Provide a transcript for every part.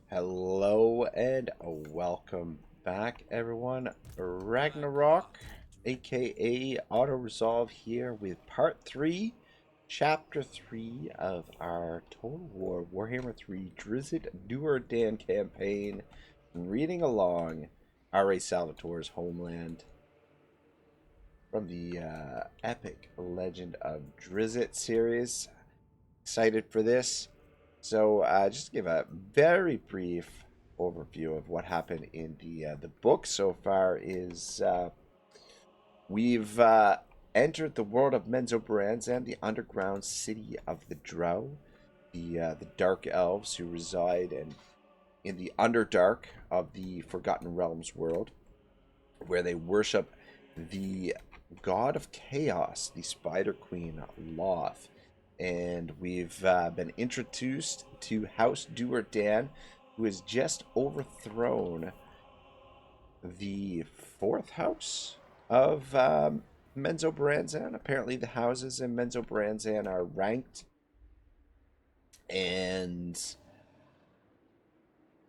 Hello and welcome back, everyone. Ragnarok, aka Auto Resolve, here with part 3, chapter 3 of our Total War Warhammer 3 DRIZZT DO'URDEN campaign. Reading along R.A. Salvatore's Homeland from the epic Legend of DRIZZT series. Excited for this. So, just to give a very brief overview of what happened in the book so far is we've entered the world of Menzoberranzan, the underground city of the Drow, the Dark Elves who reside in the Underdark of the Forgotten Realms world, where they worship the god of chaos, the Spider Queen Loth. And we've been introduced to House DO'URDEN, who has just overthrown the fourth house of Menzoberranzan. Apparently the houses in Menzoberranzan are ranked, and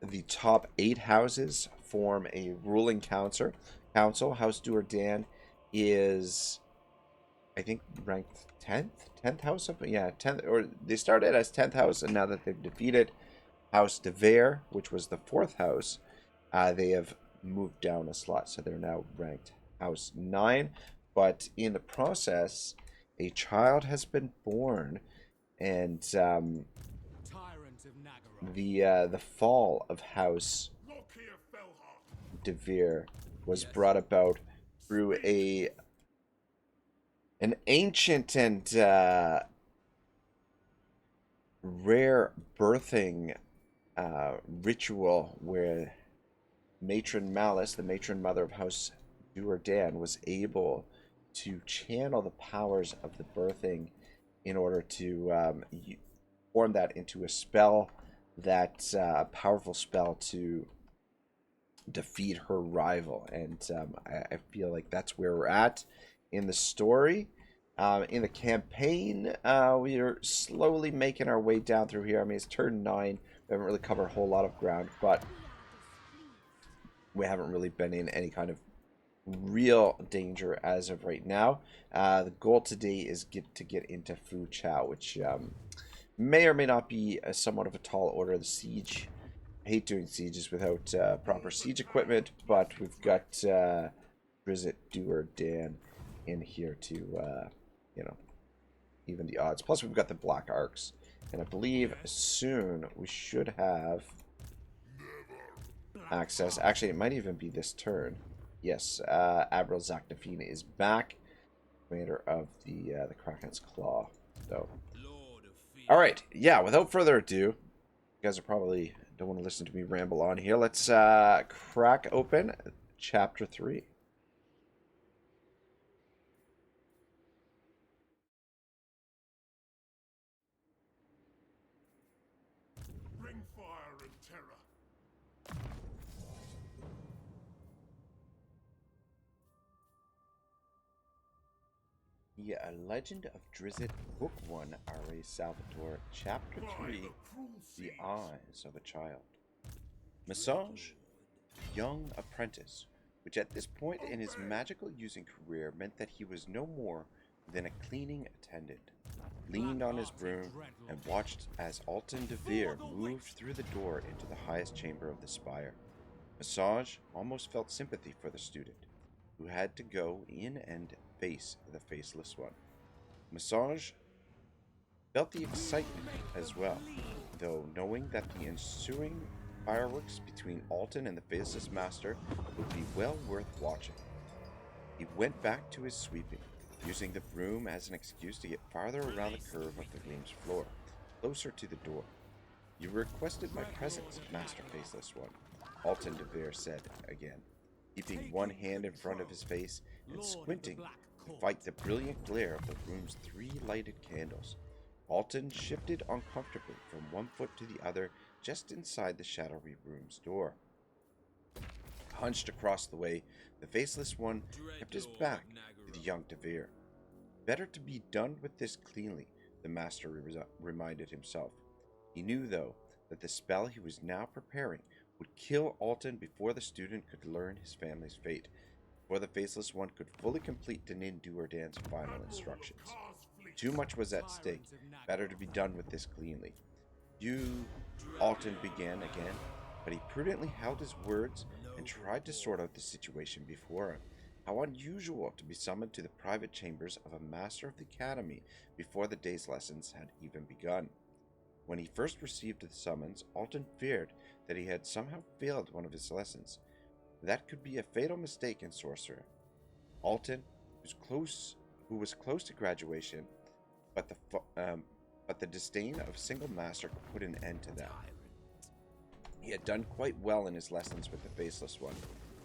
the top 8 houses form a ruling council. House DO'URDEN is, I think, ranked 10th house of, yeah, 10th, or they started as 10th house, and now that they've defeated House de Vere, which was the 4th house, they have moved down a slot, so they're now ranked House 9. But in the process, a child has been born, and the fall of House de Vere was brought about through an ancient and rare birthing ritual where Matron Malice, the matron mother of House DO'URDEN, was able to channel the powers of the birthing in order to form that into a spell, that powerful spell to defeat her rival. And I feel like that's where we're at in the story. In the campaign, we are slowly making our way down through here. I mean, it's turn 9. We haven't really covered a whole lot of ground, but we haven't really been in any kind of real danger as of right now. The goal today is to get into Fu Chao, which may or may not be somewhat of a tall order. The siege, I hate doing sieges without proper siege equipment, but we've got DRIZZT DO'URDEN in here to even the odds. Plus we've got the black arcs, and I believe soon we should have access. Actually, it might even be this turn. Yes, Admiral Zaknafine is back, commander of the Kraken's Claw. So, all right, yeah. Without further ado, you guys are probably don't want to listen to me ramble on here. Let's crack open chapter 3. Bring fire and terror. The Legend of DRIZZT, Book 1, R.A. Salvatore, Chapter 3, The Eyes of a Child. Massage, young apprentice, which at this point in his magical using career meant that he was no more than a cleaning attendant, leaned on his broom and watched as Alton de Vere moved through the door into the highest chamber of the spire. Massage almost felt sympathy for the student, who had to go in and face the Faceless One. Massage felt the excitement as well, though knowing that the ensuing fireworks between Alton and the Faceless Master would be well worth watching. He went back to his sweeping, using the broom as an excuse to get farther around the curve of the room's floor, closer to the door. "You requested my presence, Master Faceless One," Alton de Vere said again, keeping one hand in front of his face and squinting to fight the brilliant glare of the room's 3 lighted candles. Alton shifted uncomfortably from one foot to the other just inside the shadowy room's door. Hunched across the way, the Faceless One kept his back to the young de Vere. Better to be done with this cleanly, the Master reminded himself. He knew, though, that the spell he was now preparing would kill Alton before the student could learn his family's fate, before the Faceless One could fully complete Dinin Duerden's final instructions. Too much was at stake. Better to be done with this cleanly. Alton began again, but he prudently held his words and tried to sort out the situation before him. How unusual to be summoned to the private chambers of a master of the academy before the day's lessons had even begun. When he first received the summons, Alton feared that he had somehow failed one of his lessons. That could be a fatal mistake in sorcerer. Alton, who was close to graduation, but the disdain of single master could put an end to that. He had done quite well in his lessons with the Faceless One,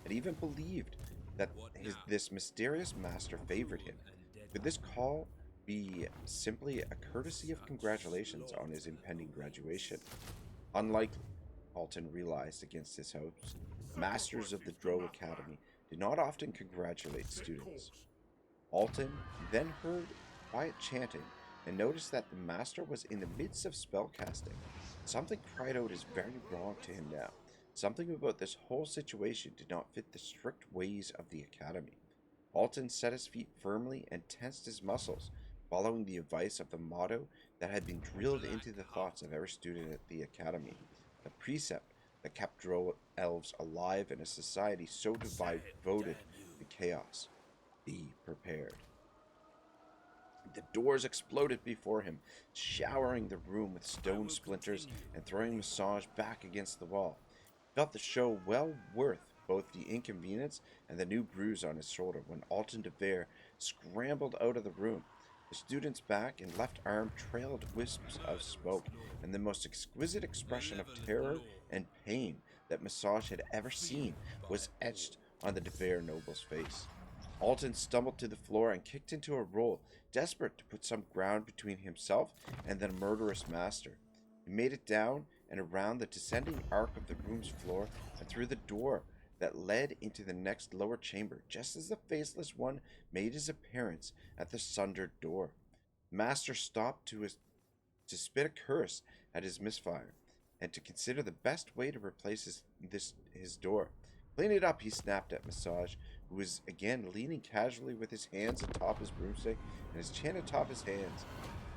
and even believed that this mysterious master favored him. Could this call be simply a courtesy of congratulations on his impending graduation? Unlikely, Alton realized against his hopes. Masters of the Drow Academy did not often congratulate students. Alton then heard quiet chanting and noticed that the master was in the midst of spellcasting. Something cried out is very wrong to him now. Something about this whole situation did not fit the strict ways of the academy. Alton set his feet firmly and tensed his muscles, following the advice of the motto that had been drilled into the thoughts of every student at the academy, the precept that kept Drow elves alive in a society so devoted to chaos. Be prepared. The doors exploded before him, showering the room with stone splinters and throwing Massage back against the wall. He felt the show well worth both the inconvenience and the new bruise on his shoulder when Alton DeVere scrambled out of the room. The student's back and left arm trailed wisps of smoke, and the most exquisite expression of terror and pain that Massage had ever seen was etched on the DeVere noble's face. Alton stumbled to the floor and kicked into a roll, desperate to put some ground between himself and the murderous master. He made it down and around the descending arc of the room's floor and through the door that led into the next lower chamber, just as the Faceless One made his appearance at the sundered door. The master stopped to spit a curse at his misfire, and to consider the best way to replace his door. Clean it up, he snapped at Massage, who was again leaning casually with his hands atop his broomstick and his chin atop his hands.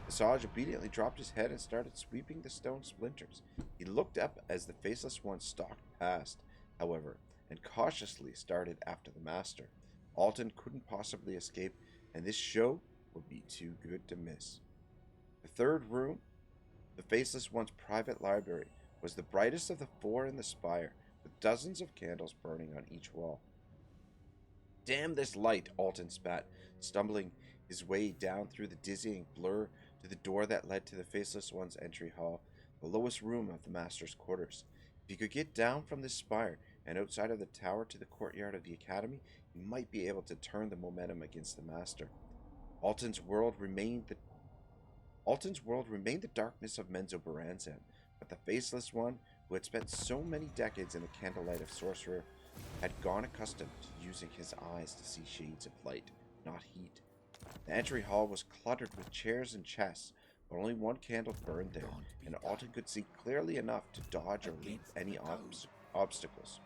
Massage obediently dropped his head and started sweeping the stone splinters. He looked up as the Faceless One stalked past, however, and cautiously started after the master. Alton couldn't possibly escape, and this show would be too good to miss. The third room, the Faceless One's private library, was the brightest of the four in the spire, with dozens of candles burning on each wall. Damn this light, Alton spat, stumbling his way down through the dizzying blur to the door that led to the Faceless One's entry hall, the lowest room of the master's quarters. If he could get down from this spire and outside of the tower to the courtyard of the academy, he might be able to turn the momentum against the master. Alton's world remained the darkness of Menzoberranzan, but the Faceless One, who had spent so many decades in the candlelight of sorcerer, had gone accustomed to using his eyes to see shades of light, not heat. The entry hall was cluttered with chairs and chests, but only one candle burned there, and Alton could see clearly enough to dodge or leap any obstacles.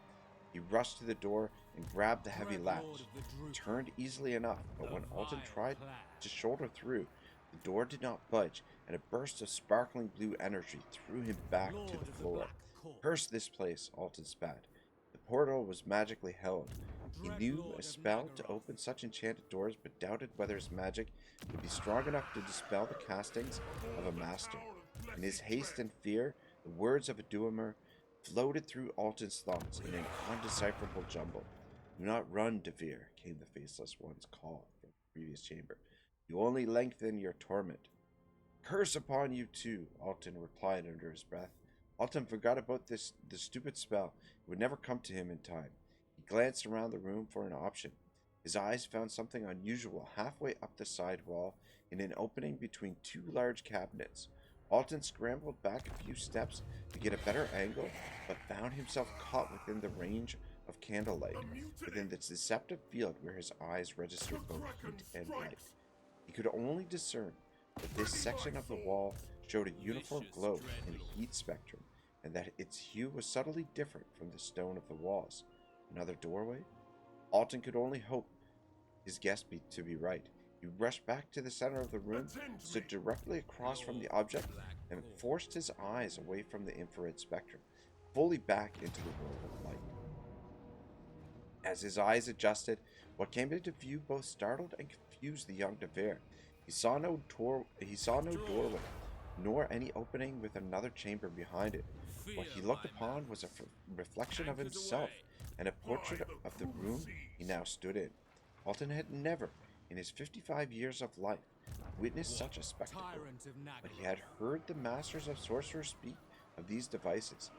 He rushed to the door and grabbed the heavy latch. It turned easily enough, but when Alton tried to shoulder through, the door did not budge, and a burst of sparkling blue energy threw him back to the floor. Curse this place, Alton spat. The portal was magically held. He knew a spell to open such enchanted doors, but doubted whether his magic would be strong enough to dispel the castings of a master. In his haste and fear, the words of a Duermer floated through Alton's thoughts in an undecipherable jumble. Do not run, DeVere, came the Faceless One's call from the previous chamber. You only lengthen your torment. Curse upon you too, Alton replied under his breath. Alton forgot about the stupid spell. It would never come to him in time. He glanced around the room for an option. His eyes found something unusual halfway up the side wall in an opening between two large cabinets. Alton scrambled back a few steps to get a better angle, but found himself caught within the range of candlelight, within the deceptive field where his eyes registered both heat and light. He could only discern that this section of the wall showed a uniform glow and heat spectrum, and that its hue was subtly different from the stone of the walls. Another doorway? Alton could only hope his guess to be right. He rushed back to the center of the room, stood directly across from the object, and forced his eyes away from the infrared spectrum, fully back into the world of light. As his eyes adjusted, what came into view both startled and confused the young DeVere. He saw no doorway, nor any opening with another chamber behind it. What he looked upon was a reflection of himself, and a portrait of the room he now stood in. Alton had never, in his 55 years of life, witnessed such a spectacle, but he had heard the masters of sorcerer speak of these devices.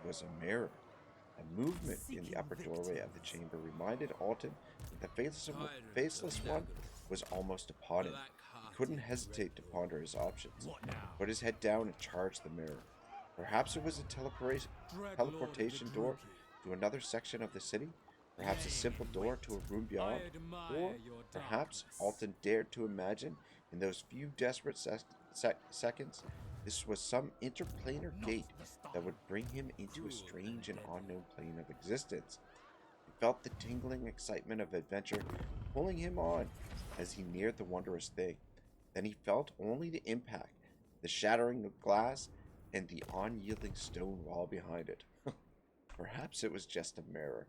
It was a mirror. A movement in the upper doorway of the chamber reminded Alton that the faceless one was almost upon him. He couldn't hesitate to ponder his options. Put his head down and charged the mirror. Perhaps it was a teleportation door to another section of the city, perhaps a simple door to a room beyond, or perhaps Alton dared to imagine in those few desperate seconds this was some interplanar gate that would bring him into a strange and unknown plane of existence. He felt the tingling excitement of adventure pulling him on as he neared the wondrous thing. Then he felt only the impact, the shattering of glass, and the unyielding stone wall behind it. Perhaps it was just a mirror.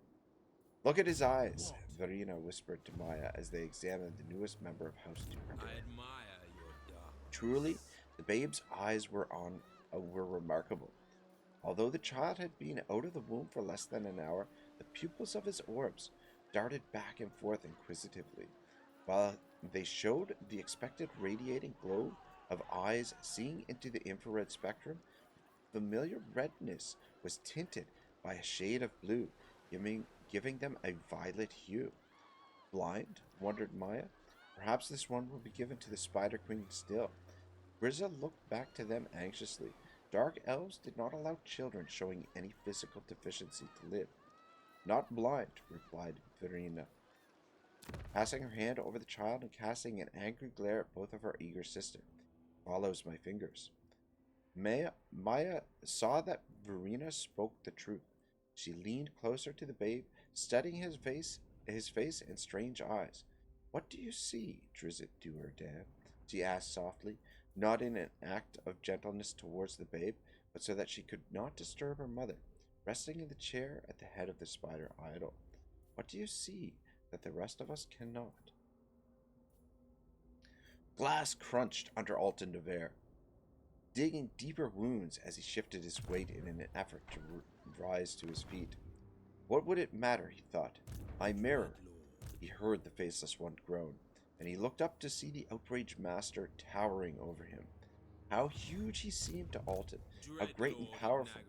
"Look at his eyes," Verena whispered to Maya as they examined the newest member of House Duke. I admire your dark. Truly, the babe's eyes were remarkable. Although the child had been out of the womb for less than an hour, the pupils of his orbs darted back and forth inquisitively. While they showed the expected radiating glow of eyes seeing into the infrared spectrum, familiar redness was tinted by a shade of blue, giving them a violet hue. Blind, wondered Maya. Perhaps this one will be given to the Spider Queen still. DRIZZT looked back to them anxiously. Dark elves did not allow children showing any physical deficiency to live. "Not blind," replied Verena, passing her hand over the child and casting an angry glare at both of her eager sister. "Follows my fingers." Maya saw that Verena spoke the truth. She leaned closer to the babe, studying his face and strange eyes. "What do you see, DRIZZT DO'URDEN?" she asked softly, not in an act of gentleness towards the babe, but so that she could not disturb her mother, resting in the chair at the head of the spider idol. "What do you see that the rest of us cannot?" Glass crunched under Alton DeVere, digging deeper wounds as he shifted his weight in an effort to rise to his feet. What would it matter, he thought. "My mirror." He heard the faceless one groan, and he looked up to see the outraged master towering over him. How huge he seemed to Alton, how great and powerful,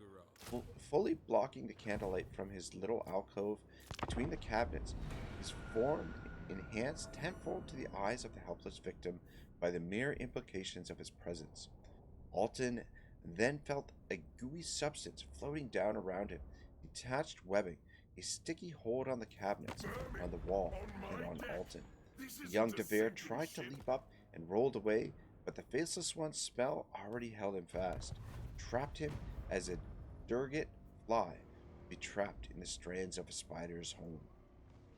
fully blocking the candlelight from his little alcove between the cabinets, his form enhanced tenfold to the eyes of the helpless victim by the mere implications of his presence. Alton then felt a gooey substance floating down around him, detached webbing, a sticky hold on the cabinets, on the wall, and on Alton. The young DeVere tried to leap up and rolled away, but the faceless one's spell already held him fast, trapped him as a durgate fly be trapped in the strands of a spider's home.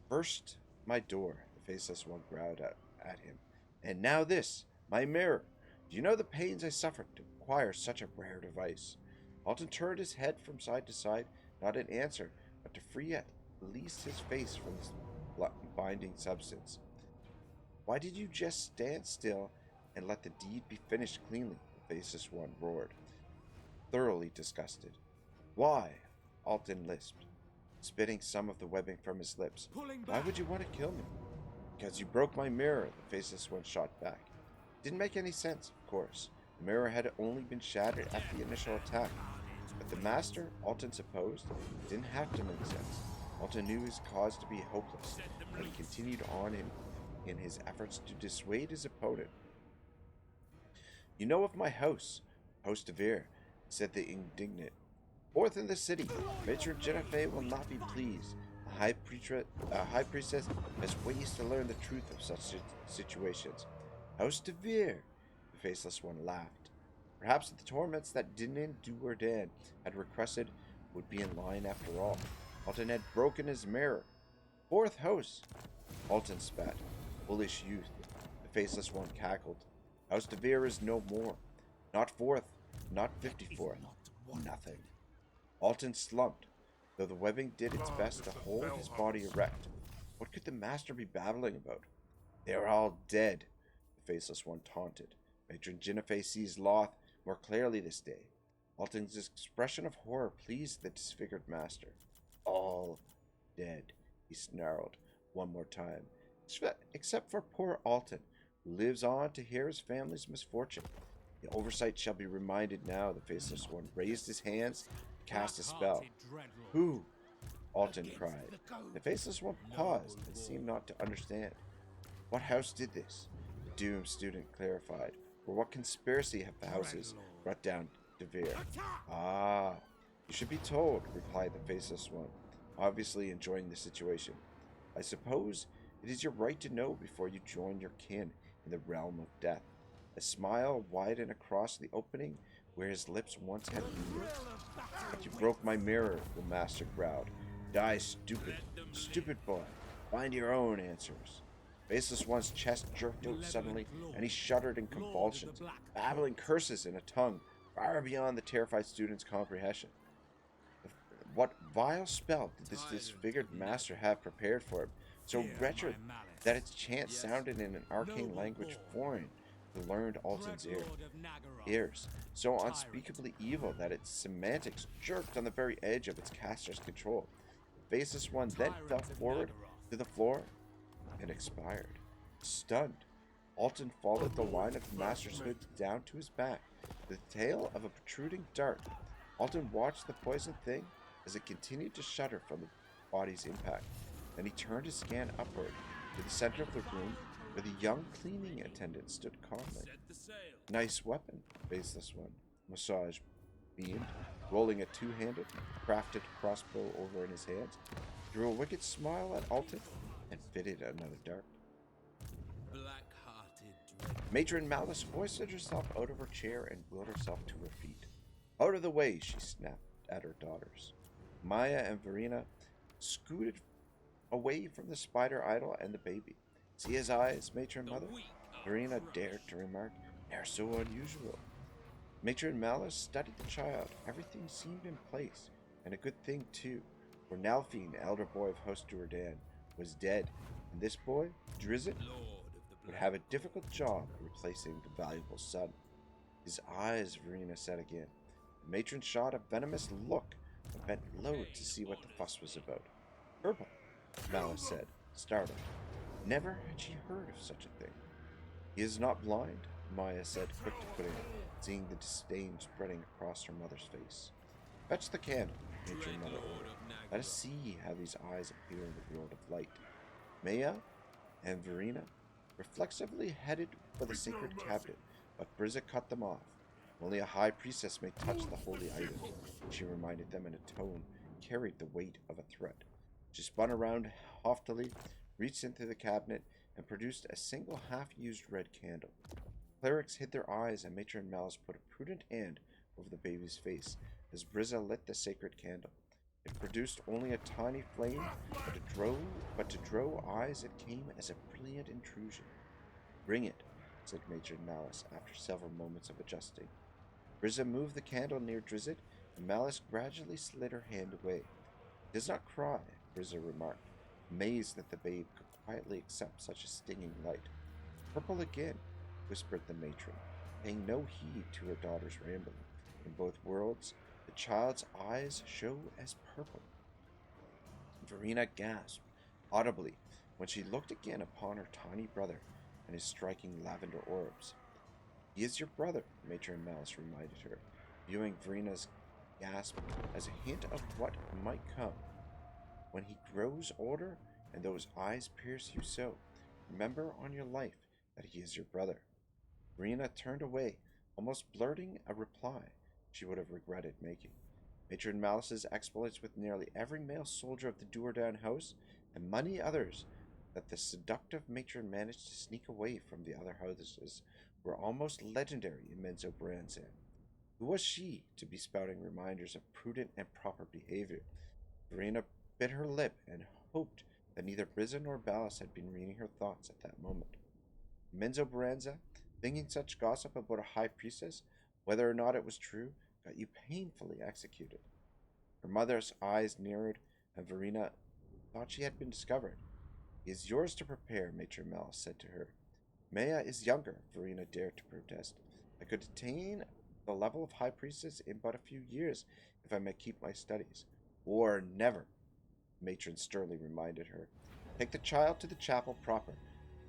"First, my door," the faceless one growled at him, "and now this, my mirror. Do you know the pains I suffered to acquire such a rare device?" Alton turned his head from side to side, not in answer, but to free at least his face from this binding substance. "Why did you just stand still and let the deed be finished cleanly?" the faceless one roared, thoroughly disgusted. "Why?" Alton lisped, spitting some of the webbing from his lips. "Why would you want to kill me?" "Because you broke my mirror," the faceless one shot back. Didn't make any sense, of course. The mirror had only been shattered at the initial attack. But the master, Alton supposed, didn't have to make sense. Alton knew his cause to be hopeless, and he continued on in his efforts to dissuade his opponent. "You know of my house, House DeVere," said the indignant. "Forth in the city, Matron Jennifer will not be pleased. A high priestess has ways to learn the truth of such situations." "House DeVere," the faceless one laughed. Perhaps the torments that Dinin Du'Urden had requested would be in line after all. Alton had broken his mirror. 4th house! Alton spat. Foolish youth. The faceless one cackled. House de Vere is no more. Not 4th, not 54th. Nothing. Alton slumped, though the webbing did its best to hold his body erect. What could the master be babbling about? They are all dead, the faceless one taunted. Matron Jennifer sees Loth more clearly this day. Alton's expression of horror pleased the disfigured master. All dead, he snarled one more time, except for poor Alton, who lives on to hear his family's misfortune. The oversight shall be reminded now, the faceless one raised his hands, cast a spell. Who? Alton cried. The faceless one paused and seemed not to understand. What house did this? The doomed student clarified. For what conspiracy have the houses brought down de Vere? Ah, you should be told, replied the faceless one, obviously enjoying the situation. I suppose it is your right to know before you join your kin in the realm of death. A smile widened across the opening where his lips once had moved. But you broke my mirror, the master growled. Die, stupid, stupid boy. Find your own answers. Faceless One's chest jerked out suddenly, and he shuddered in convulsions, babbling curses in a tongue far beyond the terrified student's comprehension. What vile spell did this disfigured master have prepared for him, so wretched that its chant sounded in an arcane language foreign to learned Alton's ears, so unspeakably evil that its semantics jerked on the very edge of its caster's control? The faceless one then fell forward to the floor and expired. Stunned, Alton followed the line of the master's hood down to his back, the tail of a protruding dart. Alton watched the poisoned thing as it continued to shudder from the body's impact. Then he turned his scan upward to the center of the room where the young cleaning attendant stood calmly. Nice weapon, faceless one, Massage beamed, rolling a two-handed, crafted crossbow over in his hands, drew a wicked smile at Alton, and fitted another dart. Matron Malice hoisted herself out of her chair and wheeled herself to her feet. Out of the way, she snapped at her daughters. Maya and Verena scooted away from the spider idol and the baby. See his eyes, Matron Mother? Verena dared to remark. They are so unusual. Matron Malice studied the child. Everything seemed in place, and a good thing too, for Nalfine, elder boy of House Du'Urden, was dead, and this boy, DRIZZT, would have a difficult job replacing the valuable son. His eyes, Verena said again. The matron shot a venomous look, but bent low to see what the fuss was about. Purple, Malice said, startled. Never had she heard of such a thing. He is not blind, Maya said, quick to put in, seeing the disdain spreading across her mother's face. Fetch the candle, Matron Mother ordered. Let us see how these eyes appear in the world of light. Maya and Verena reflexively headed for the sacred cabinet, but DRIZZT cut them off. Only a high priestess may touch the holy item, she reminded them in a tone carried the weight of a threat. She spun around haughtily, reached into the cabinet, and produced a single half-used red candle. Clerics hid their eyes, and Matron Malice put a prudent hand over the baby's face as DRIZZT lit the sacred candle. It produced only a tiny flame, but to Drow eyes it came as a brilliant intrusion. Bring it, said Matron Malice after several moments of adjusting. DRIZZT moved the candle near DRIZZT, and Malice gradually slid her hand away. It does not cry, DRIZZT remarked, amazed that the babe could quietly accept such a stinging light. Purple again, whispered the matron, paying no heed to her daughter's rambling. In both worlds, the child's eyes show as purple. Verena gasped audibly when she looked again upon her tiny brother and his striking lavender orbs. He is your brother, Matron Malice reminded her, viewing Verena's gasp as a hint of what might come. When he grows older and those eyes pierce you so, remember on your life that he is your brother. Verena turned away, almost blurting a reply she would have regretted making. Matron Malice's exploits with nearly every male soldier of the Du'Urden house, and many others that the seductive matron managed to sneak away from the other houses, were almost legendary in Menzo Branzan. Who was she to be spouting reminders of prudent and proper behavior? Verena bit her lip and hoped that neither Brizza nor Ballas had been reading her thoughts at that moment. Menzo Baranza, thinking such gossip about a high priestess, whether or not it was true, got you painfully executed. Her mother's eyes narrowed, and Verena thought she had been discovered. It is yours to prepare, Matron Malice said to her. Maya is younger, Verena dared to protest. I could attain the level of high priestess in but a few years if I may keep my studies. Or never, Matron sternly reminded her. Take the child to the chapel proper,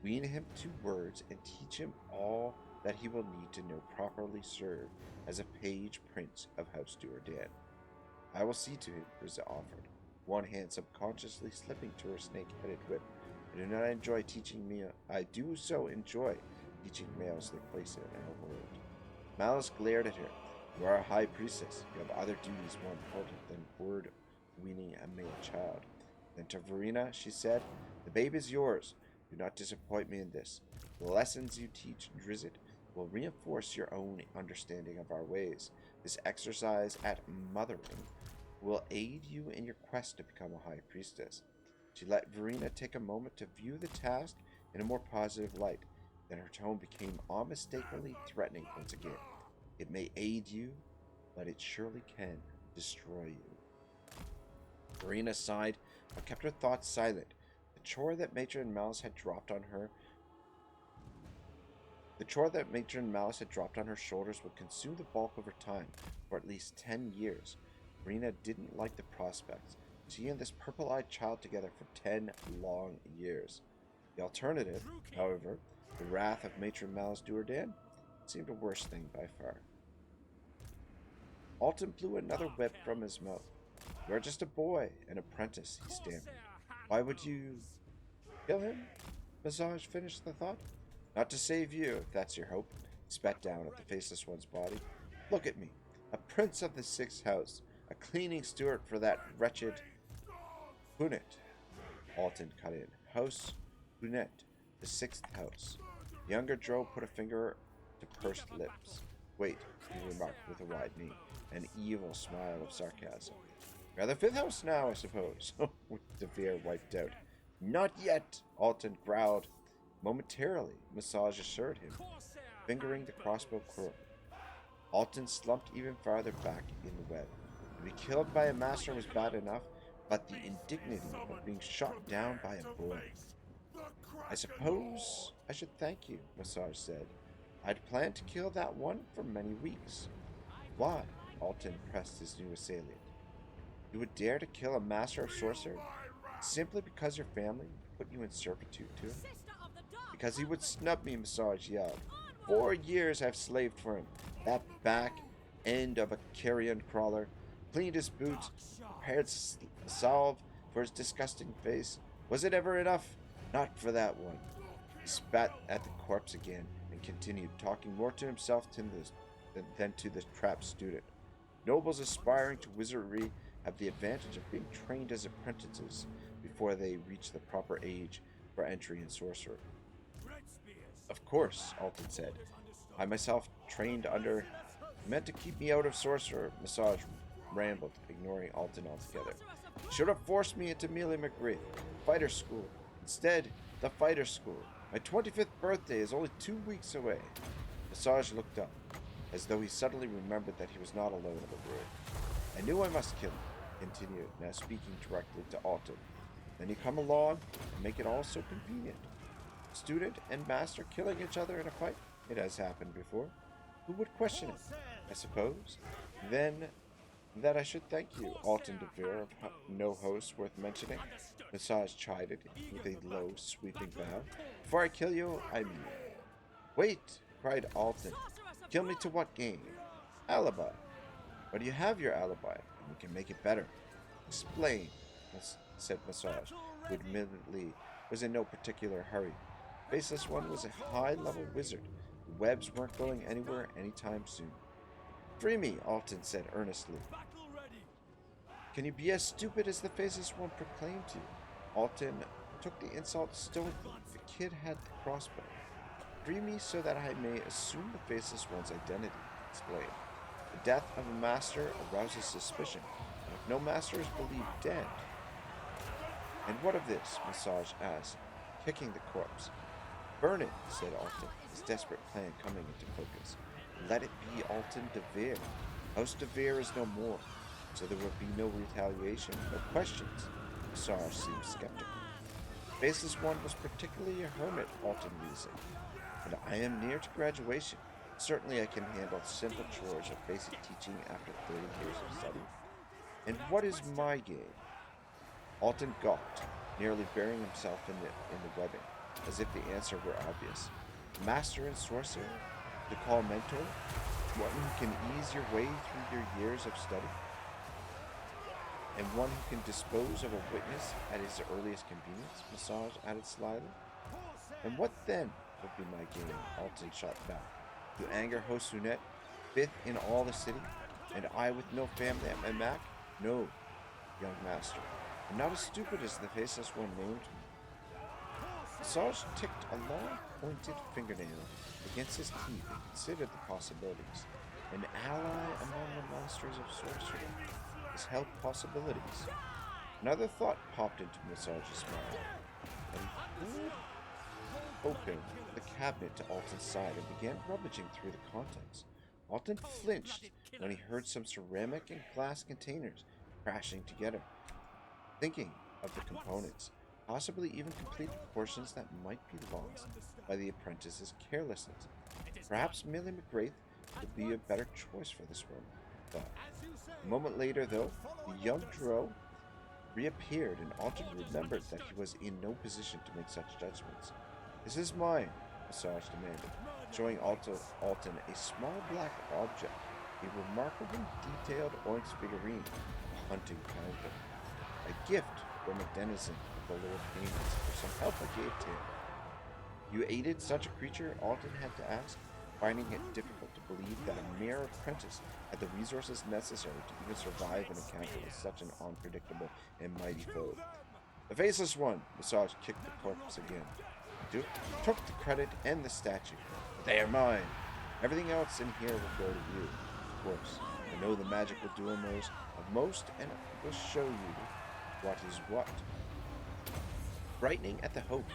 wean him to words, and teach him all that he will need to know properly serve as a page prince of House Do'Urden. I will see to him, Brizza offered, one hand subconsciously slipping to her snake-headed whip. I do not enjoy teaching Mia. I do so enjoy teaching males their place in our world. Malice glared at her. You are a high priestess. You have other duties more important than word weaning a male child. Then to Verena, she said, the babe is yours. Do not disappoint me in this. The lessons you teach DRIZZT will reinforce your own understanding of our ways. This exercise at mothering will aid you in your quest to become a high priestess. She let Verena take a moment to view the task in a more positive light. Then her tone became unmistakably threatening once again. It may aid you, but it surely can destroy you. Verena sighed, but kept her thoughts silent. The chore that Matron Malice had dropped on her shoulders would consume the bulk of her time for at least 10 years. Verena didn't like the prospects. She and this purple-eyed child together for 10 long years. The alternative, however, the wrath of Matron Malice Do'Urden, seemed a worse thing by far. Alton blew another whip from his mouth. You are just a boy, an apprentice, he stammered. Why would you kill him? Visage finished the thought. Not to save you, if that's your hope. He spat down at the faceless one's body. Look at me, a prince of the 6th house, a cleaning steward for that wretched Hunet. Alton cut in. House Hunet, the 6th house. The younger drow put a finger to pursed lips. Wait, he remarked with a wide knee, an evil smile of sarcasm. You're the 5th house now, I suppose. De Vere wiped out. Not yet, Alton growled. Momentarily, Massage assured him, fingering the crossbow quill. Alton slumped even farther back in the web. To be killed by a master was bad enough, but the indignity of being shot down by a boy. I suppose I should thank you, Massage said. I'd planned to kill that one for many weeks. Why? Alton pressed his new assailant. You would dare to kill a master of sorcery simply because your family put you in servitude to him? Because he would snub me, Massage yelled. 4 years I've slaved for him. That back end of a carrion crawler. Cleaned his boots, prepared salve for his disgusting face. Was it ever enough? Not for that one. He spat at the corpse again and continued, talking more to himself than to the trapped student. Nobles aspiring to wizardry have the advantage of being trained as apprentices before they reach the proper age for entry in sorcery. Of course, Alton said. I myself trained under... meant to keep me out of sorcerer, Massage rambled, ignoring Alton altogether. Should have forced me into Mealy McGree, fighter school. Instead, the fighter school. My 25th birthday is only 2 weeks away. Massage looked up, as though he suddenly remembered that he was not alone in the world. I knew I must kill him, continued, now speaking directly to Alton. Then you come along and make it all so convenient. Student and master killing each other in a fight? It has happened before. Who would question it? I suppose. Then that I should thank you, Alton de Vere of no host worth mentioning. Massage chided with a low, sweeping bow. Before I kill you, I mean. Wait, cried Alton. Kill me to what gain? Alibi. But you have your alibi, and we can make it better. Explain, said Massage, who admittedly was in no particular hurry. Faceless One was a high-level wizard. The webs weren't going anywhere anytime soon. Free me, Alton said earnestly. Can you be as stupid as the Faceless One proclaimed to you? Alton took the insult stoically. The kid had the crossbow. Free me so that I may assume the Faceless One's identity, explained. The death of a master arouses suspicion, and if no master is believed dead... And what of this? Massage asked, kicking the corpse. Burn it, said Alton, his desperate plan coming into focus. Let it be Alton de Vere. House de Vere is no more, so there would be no retaliation, no questions. Massage seemed skeptical. Faceless One was particularly a hermit, Alton reasoned, and I am near to graduation. Certainly I can handle simple chores of basic teaching after 30 years of study. And what is my game? Alton gawked, nearly burying himself in the webbing, as if the answer were obvious. Master and sorcerer? To call mentor? One who can ease your way through your years of study? And one who can dispose of a witness at his earliest convenience? Massage added slyly. And what then would be my game? Alton shot back. To anger Hosunet, fifth in all the city, and I with no family at my back? No, young master. I'm not as stupid as the Faceless One named me. Massage ticked a long, pointed fingernail against his teeth and considered the possibilities. An ally among the monsters of sorcery. This held possibilities. Another thought popped into Massage's mind, and he pulled open the cabinet to Alton's side and began rummaging through the contents. Alton flinched when he heard some ceramic and glass containers crashing together. Thinking of the components, possibly even completed portions that might be lost by the apprentice's carelessness. Perhaps Millie McGrath would be a better choice for this role, he thought. A moment later, though, the young Drow reappeared, and Alton remembered that he was in no position to make such judgments. This is mine, Massage demanded, showing Alton a small black object, a remarkably detailed Oinks figurine, a hunting panther. A gift from a denizen of the lower plains for some help I gave to him. You aided such a creature? Alton had to ask, finding it difficult to believe that a mere apprentice had the resources necessary to even survive an encounter with such an unpredictable and mighty foe. The Faceless One! Massage kicked the corpse again. Took the credit and the statue. They are mine. Everything else in here will go to you. Of course, I know the magic will do most, and will show you what is what. Brightening at the hope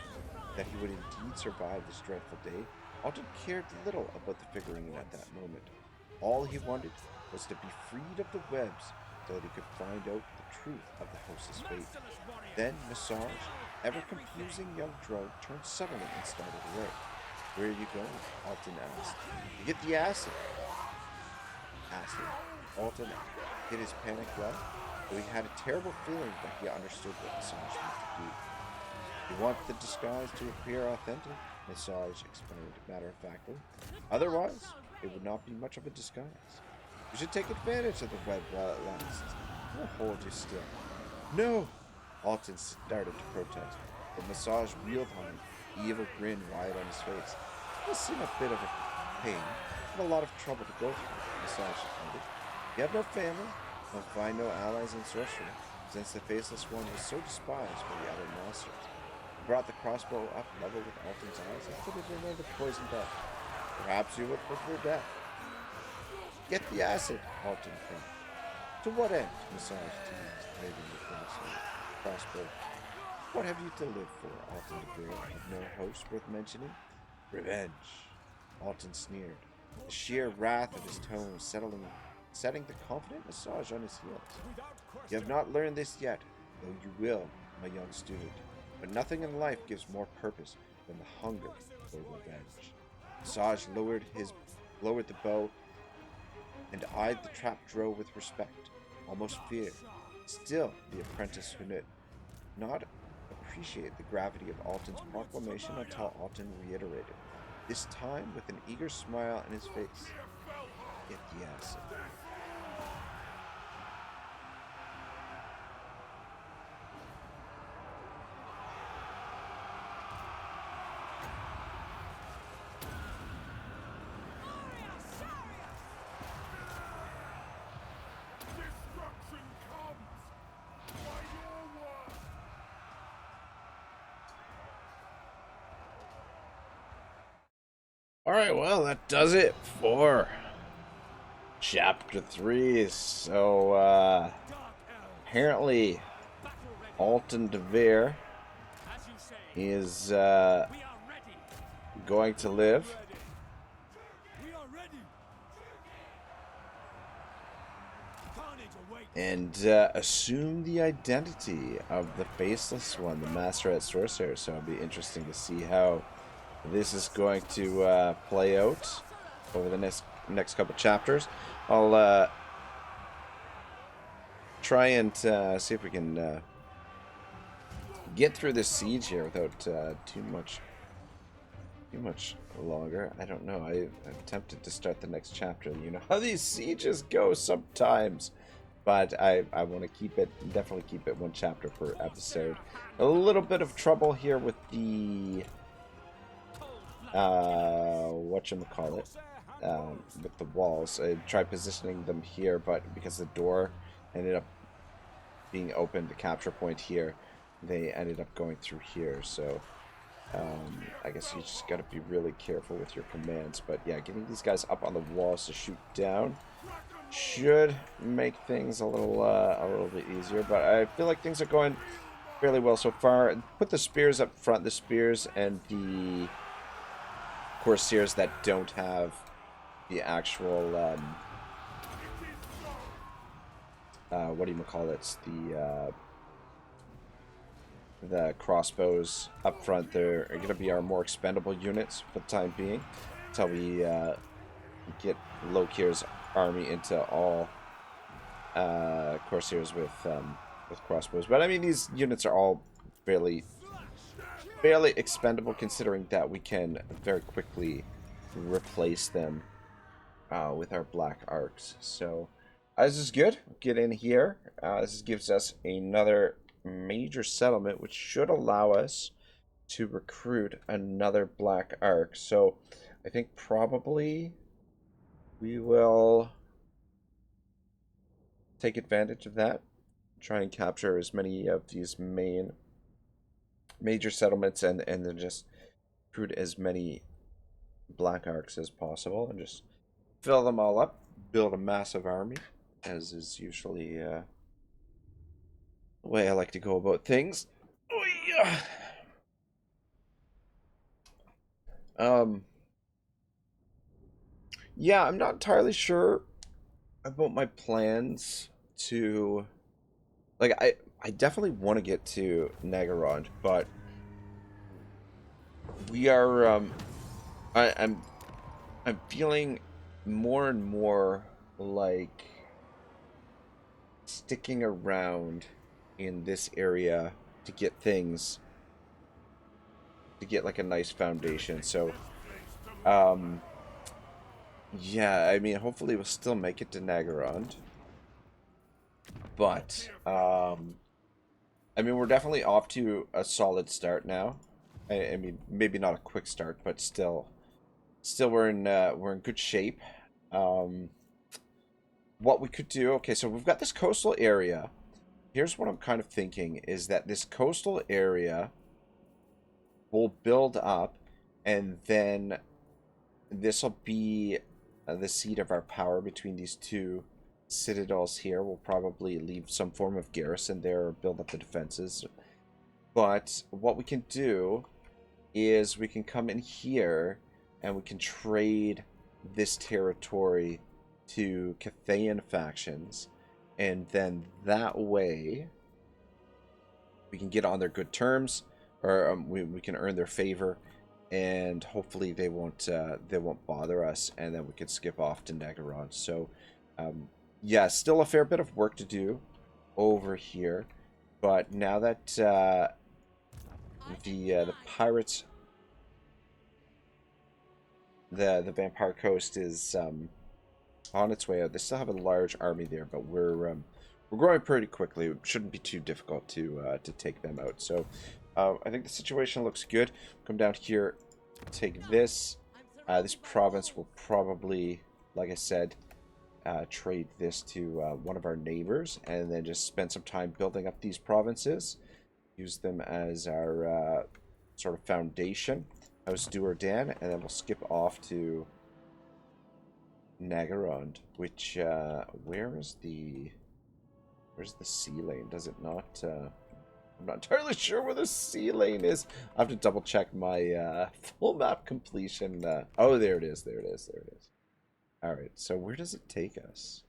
that he would indeed survive this dreadful day, Alton cared little about the figurine at that moment. All he wanted was to be freed of the webs so that he could find out the truth of the host's fate. Then Massage, ever confusing young Drow, turned suddenly and started away. Where are you going? Alton asked. To get the acid. Acid. Alton hid his panic well, though he had a terrible feeling that he understood what Massage meant to do. You want the disguise to appear authentic? Massage explained matter-of-factly. Otherwise, it would not be much of a disguise. You should take advantage of the web while it lasts. We'll hold you still. No! Alton started to protest, but Massage wheeled on him, the evil grin wide on his face. It must seem a bit of a pain, and a lot of trouble to go through, Massage admitted. You have no family, and find no allies in sorcery, since the Faceless One was so despised by the other masters. He brought the crossbow up level with Alton's eyes and put it in the poison dart. Perhaps you would prefer death. Get the acid, Alton cried. To what end? Massage teased, waving the crossbow. What have you to live for? Alton declared. Have no host worth mentioning? Revenge. Alton sneered, the sheer wrath of his tone setting the confident Massage on his heels. You have not learned this yet, though you will, my young student. But nothing in life gives more purpose than the hunger for revenge. Massage lowered the bow and eyed the trapped Drow with respect, almost fear. Still, the apprentice who did not appreciate the gravity of Alton's proclamation until Alton reiterated, this time with an eager smile on his face. Get the acid. Alright, well, that does it for Chapter 3. So, apparently, Alton DeVere is going to live. And assume the identity of the Faceless One, the Master at Sorcerer. So it'll be interesting to see how this is going to play out over the next couple chapters. I'll try and see if we can get through this siege here without too much longer. I don't know. I'm tempted to start the next chapter. You know how these sieges go sometimes. But I want to definitely keep it one chapter per episode. A little bit of trouble here with the, whatchamacallit, with the walls. I tried positioning them here, but because the door ended up being open, the capture point here, they ended up going through here. So, I guess you just got to be really careful with your commands. But yeah, getting these guys up on the walls to shoot down should make things a little bit easier, but I feel like things are going fairly well so far. Put the spears up front, the spears and the Corsairs that don't have the actual the crossbows up front. They're going to be our more expendable units for the time being until we get Lokir's army into all Corsairs with crossbows. But I mean, these units are all fairly expendable, considering that we can very quickly replace them with our black arcs. So this is good. Get in here. This gives us another major settlement, which should allow us to recruit another black arc. So I think probably we will take advantage of that. Try and capture as many of these major settlements and then just recruit as many black arcs as possible and just fill them all up. Build a massive army, as is usually the way I like to go about things. Oh, yeah. Yeah, I'm not entirely sure about my plans to, like, I definitely want to get to Nagaron, but we are I'm feeling more and more like sticking around in this area to get things, to get like a nice foundation. So yeah, I mean, hopefully we'll still make it to Nagaron. But, I mean, we're definitely off to a solid start now. I mean, maybe not a quick start, but still we're in good shape. What we could do, okay, so we've got this coastal area. Here's what I'm kind of thinking, is that this coastal area will build up, and then this will be the seat of our power between these two citadels here. We'll probably leave some form of garrison there or build up the defenses. But what we can do is we can come in here and we can trade this territory to Cathayan factions, and then that way we can get on their good terms, or we can earn their favor, and hopefully they won't bother us, and then we can skip off to Nagaron. So yeah, still a fair bit of work to do over here, but now that the pirates, the Vampire Coast is on its way out. They still have a large army there, but we're growing pretty quickly. It shouldn't be too difficult to take them out. So I think the situation looks good. Come down here, take this. This province will probably, like I said, trade this to one of our neighbors, and then just spend some time building up these provinces. Use them as our sort of foundation. House D'U'urDen, and then we'll skip off to Nagarond, which where's the sea lane? Does it not? I'm not entirely sure where the sea lane is. I have to double check my full map completion. Oh, there it is. There it is. There it is. All right. So where does it take us?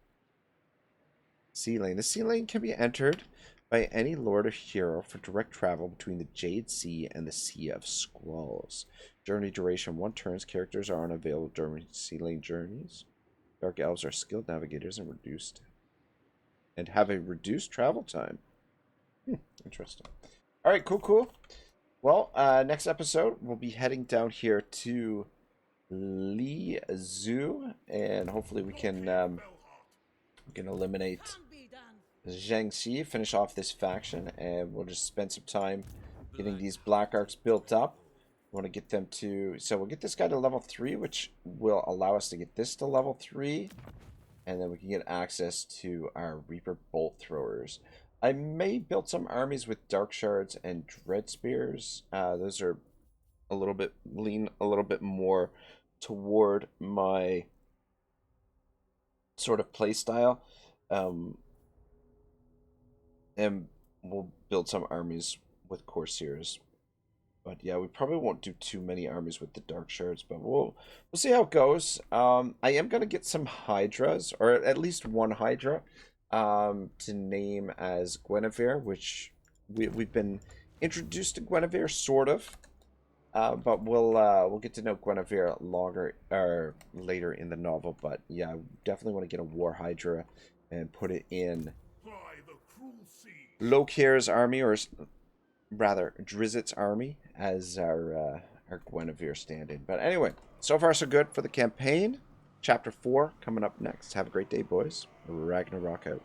Sea lane. The sea lane can be entered by any lord or hero for direct travel between the Jade Sea and the Sea of Squalls. Journey duration 1 turn. Characters are unavailable during sea lane journeys. Dark elves are skilled navigators and have a reduced travel time. Interesting. All right, cool. Well, next episode we'll be heading down here to Li Zhu, and hopefully we can eliminate Zhang Xi, finish off this faction, and we'll just spend some time getting these Black Arcs built up. We want to get them to, so we'll get this guy to level 3, which will allow us to get this to level 3, and then we can get access to our Reaper Bolt Throwers. I may build some armies with Dark Shards and Dread Spears. Those are lean a little bit more toward my sort of play style. And we'll build some armies with Corsairs. But yeah, we probably won't do too many armies with the Dark Shards, but we'll see how it goes. I am going to get some Hydras, or at least one Hydra, to name as Guinevere, which we've been introduced to Guinevere, sort of. But we'll get to know Guinevere later in the novel. But yeah, I definitely want to get a War Hydra and put it in Lokir's army, or rather DRIZZT's army, as our Guinevere stand-in. But anyway, so far so good for the campaign. Chapter 4 coming up next. Have a great day, boys. Ragnarok out.